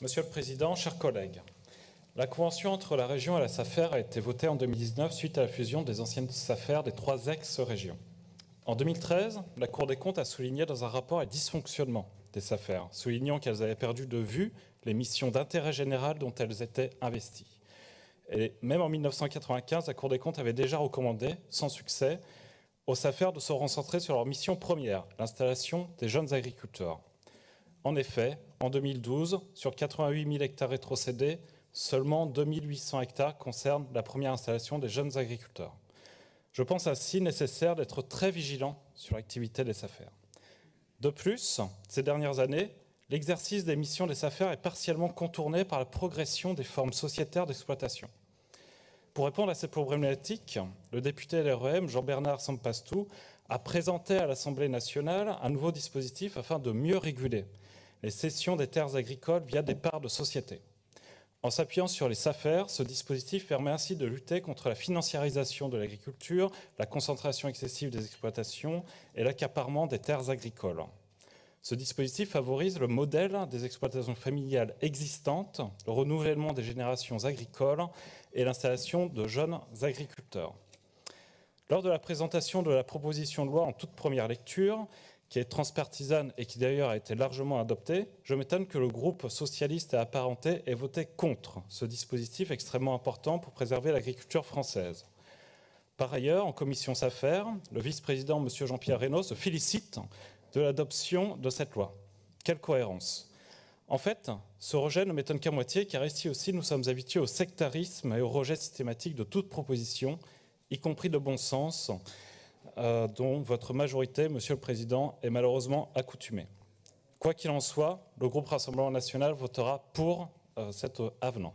Monsieur le Président, chers collègues, la convention entre la région et la SAFER a été votée en 2019 suite à la fusion des anciennes SAFER des 3 ex-régions. En 2013, la Cour des comptes a souligné dans un rapport les dysfonctionnements des SAFER, soulignant qu'elles avaient perdu de vue les missions d'intérêt général dont elles étaient investies. Et même en 1995, la Cour des comptes avait déjà recommandé, sans succès, aux SAFER de se recentrer sur leur mission première, l'installation des jeunes agriculteurs. En effet, en 2012, sur 88 000 hectares rétrocédés, seulement 2800 hectares concernent la première installation des jeunes agriculteurs. Je pense ainsi nécessaire d'être très vigilant sur l'activité des SAFER. De plus, ces dernières années, l'exercice des missions des SAFER est partiellement contourné par la progression des formes sociétaires d'exploitation. Pour répondre à ces problématiques, le député LREM, Jean-Bernard Sempastou, a présenté à l'Assemblée nationale un nouveau dispositif afin de mieux réguler les cessions des terres agricoles via des parts de société. En s'appuyant sur les SAFER, ce dispositif permet ainsi de lutter contre la financiarisation de l'agriculture, la concentration excessive des exploitations et l'accaparement des terres agricoles. Ce dispositif favorise le modèle des exploitations familiales existantes, le renouvellement des générations agricoles et l'installation de jeunes agriculteurs. Lors de la présentation de la proposition de loi en toute première lecture, qui est transpartisane et qui d'ailleurs a été largement adoptée, je m'étonne que le groupe socialiste et apparenté ait voté contre ce dispositif extrêmement important pour préserver l'agriculture française. Par ailleurs, en commission SAFER, le vice-président M. Jean-Pierre Reynaud se félicite de l'adoption de cette loi. Quelle cohérence! En fait, ce rejet ne m'étonne qu'à moitié, car ici aussi nous sommes habitués au sectarisme et au rejet systématique de toute proposition, y compris de bon sens, dont votre majorité, Monsieur le Président, est malheureusement accoutumée. Quoi qu'il en soit, le groupe Rassemblement national votera pour cet avenant.